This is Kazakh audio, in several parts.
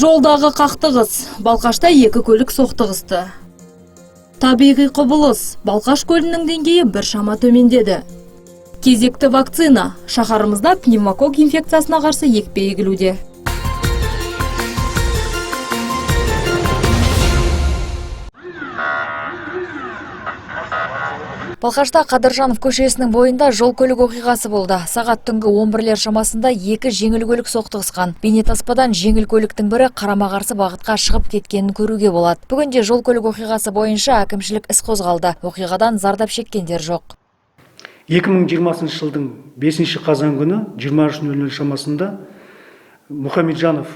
Жолдағы қақтығыс, Балқашта екі көлік соқтығысты. Табиғи құбылыс, Балқаш көлінің деңгейі біршама төмендеді. Кезекті вакцина, шаһарымызда пневмокок инфекциясына қарсы екпе егілуде. Балқашта Қадыржанов көшесінің бойында жол көлік оқиғасы болды. Сағат түнгі 11-лер шамасында екі жеңіл көлік соқтығысқан. Бейнетаспадан жеңіл көліктің бірі қарама-қарсы бағытқа шығып кеткенін көруге болады. Бүгінде жол көлік оқиғасы бойынша әкімшілік іс қозғалды. Оқиғадан зардап шеккендер жоқ. 2020 жылдың 5 қазан күні 23:00 шамасында Мұхамеджанов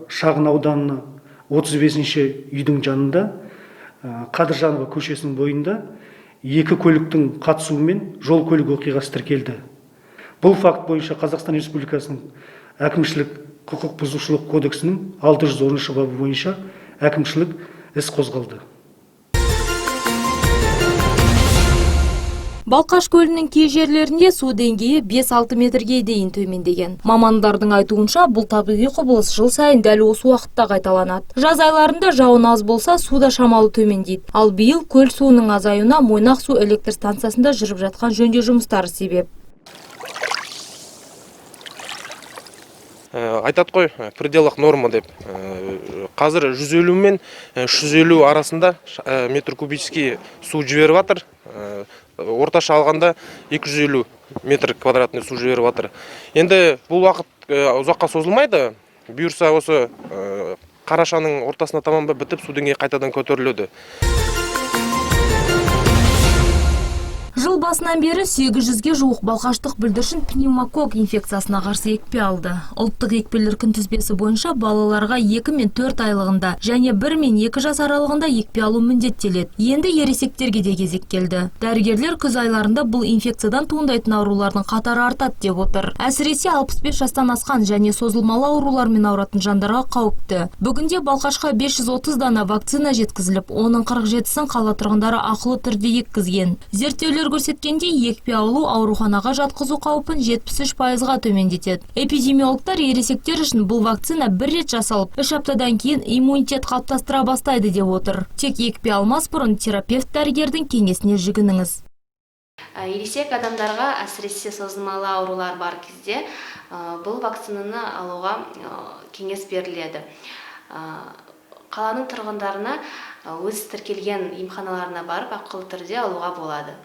шағын ауданының 35 үйдің жанында Қадыржанова көшесінің бойында екі көліктің қатысуымен жол көлік оқиғасы тіркелді. Бұл факт бойынша Қазақстан Республикасының әкімшілік құқық бұзушылық кодексінің 610 бабы бойынша әкімшілік іс қозғалды. Балқаш көлінің кей жерлерінде су деңгейі 5-6 метрге дейін төмендеген. Мамандардың айтуынша, бұл табиғи құбылыс жыл сайын дәл осы уақытта қайталанады. Жаз айларында жауын аз болса, суда шамалы төмендейді. Ал биыл көл суының азаюына Мойнақ су электр станциясында жүріп жатқан жөндеу жұмыстары себеп. Айтат қой, пределах норма деп. Қазір 150 мен 350 арасында метр кубический су жіберіп жатыр. Орташа алғанда 250 метр квадратный су жіберіп жатыр. Енді бұл уақыт ұзаққа созылмайды. Бұйырса осы қарашаның ортасына таман бітіп су деңгейі қайтадан көтеріледі. Жыл басынан бері 800-ге жуық балқаштық бүлдіршін пневмокок инфекциясына қарсы екпе алды. Ұлттық екпелер күнтізбесі бойынша балаларға 2 мен 4 айлығында және 1 мен 2 жас аралығында екпе алу міндеттеледі. Енді ересектерге де кезек келді. Дәрігерлер күз айларында бұл инфекциядан туындайтын аурулардың қатары артады деп отыр. Әсіресе 65 жастан асқан және созылмалы аурулармен ауыратын жандарға қауіпті. Бүгінде Балқашқа 530 дана вакцина жеткізіліп, оның 47-сін қала тұрғындары ақылы түрде еккізген. Зерттеулер көрсеткенде екпе алу ауруханаға жатқызу қаупін 73%-ға төмендетеді. Эпидемиологтар ересектер үшін бұл вакцина бір рет жасалып, 3 аптадан кейін иммунитет қалыптастыра бастайды деп отыр. Тек екпе алмас бұрын терапевт дәрігердің кеңесіне жүгініңіз. Ересек адамдарға, әсіресе созылмалы аурулар бар кезде бұл вакцинаны алуға кеңес беріледі. Қаланың тұрғындарына өз тіркелген емханаларына барып ақылы түрде алуға болады.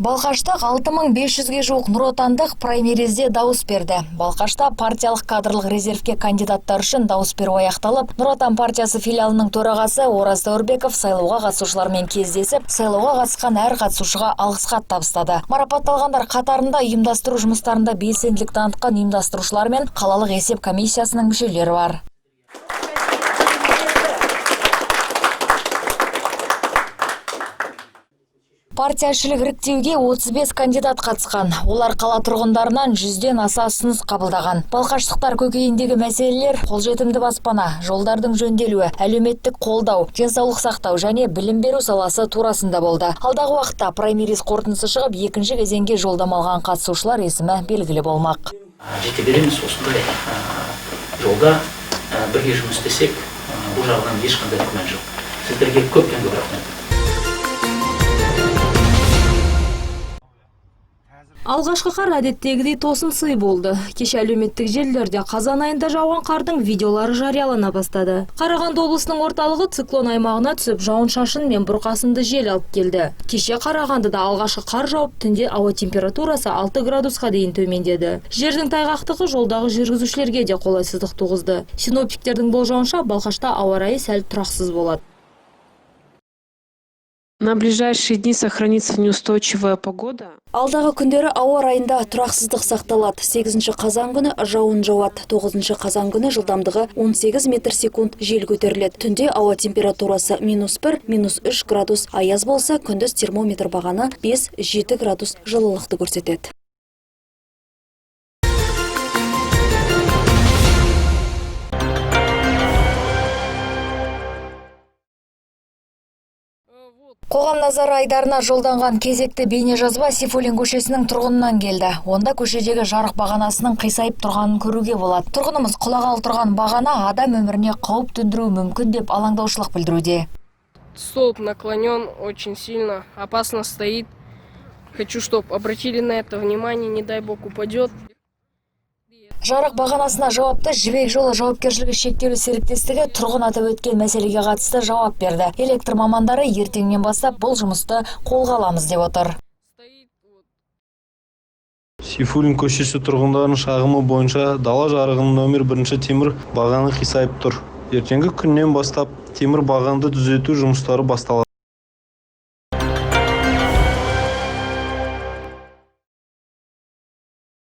Балқашта 6500-ге жуық нұротандық праймеризде дауыс берді. Балқашта партиялық кадрлық резервке кандидаттар үшін дауыс беру аяқталып, Нұротан партиясы филиалының төрағасы Ораз Даурбеков сайлауға қатысушылармен кездесіп, сайлауға қатысқан әр қатысушыға алғыс хат табыстады. Марапатталғандар қатарында ұйымдастыру жұмыстарында белсенділік танытқан ұйымдастырушылар мен қалалық есеп комиссиясының мүшелері бар. Партияшілік іріктеуге 35 кандидат қатысқан. Олар қала тұрғындарынан 100-ден аса ұсыныс қабылдаған. Балқаштықтар көкейіндегі мәселелер қолжетімді баспана, жолдардың жөнделуі, әлеуметтік қолдау, денсаулық сақтау және білім беру саласы турасында болды. Алдағы уақытта праймериз қорытындысы шығып, екінші кезеңге жолдама алған қатысушылар есімі белгілі болмақ. Жете береміз осындай жолда бірге жұмыс істесек, бұл жағынан ешқандай күмән жоқ. Сіздерге көптен көп рахмет. Алғашқы қар әдеттегідей тосын сый болды. Кеше әлеуметтік желілерде қазан айында жауған қардың видеолары жариялана бастады. Қарағанды облысының орталығы циклон аймағына түсіп, жауын-шашын мен бұрқасынды жел алып келді. Кеше Қарағандыда алғашқы қар жауып, түнде ауа температурасы 6 градусқа дейін төмендеді. Жердің тайғақтығы жолдағы жүргізушілерге де қолайсыздық туғызды. Синоптиктердің болжауынша Балқашта ауа райы сәл тұрақсыз болады. На ближайшие дни сохранится неустойчивая погода. Алдағы күндері ауа райында тұрақсыздық сақталады. 8 қазан күні жауын жауады. 9 қазан күні жылдамдығы 18 метр секунд жел көтеріледі. Түнде ауа температурасы -1, -3 градус аяз болса, күндіз термометр бағаны 5-7 градус жылылықты көрсетеді. Қоғам назары айдарына жолданған кезекті бейне жазба Сейфуллин көшесінің тұрғынынан келді. Онда көшедегі жарық бағанасының қисайып тұрғанын көруге болады. Тұрғынымыз құлағалы тұрған бағана адам өміріне қауіп төндіруі мүмкін деп алаңдаушылық білдіруде. Столб наклонен очень сильно, опасно стоит. Хочу, чтобы обратили на это внимание, не дай бог упадет. Жарық бағанасына жауапты Жібек жолы жауапкершілігі шектеулі серіктестігі тұрғын атап өткен мәселеге қатысты жауап берді. Электр мамандары ертеңнен бастап бұл жұмысты қолға аламыз деп отыр. Сейфуллин көшесі тұрғындарының шағымы бойынша дала жарығының номер 1 темір бағаны қисайып тұр. Ертеңгі күннен бастап темір бағанды түзету жұмыстары басталады.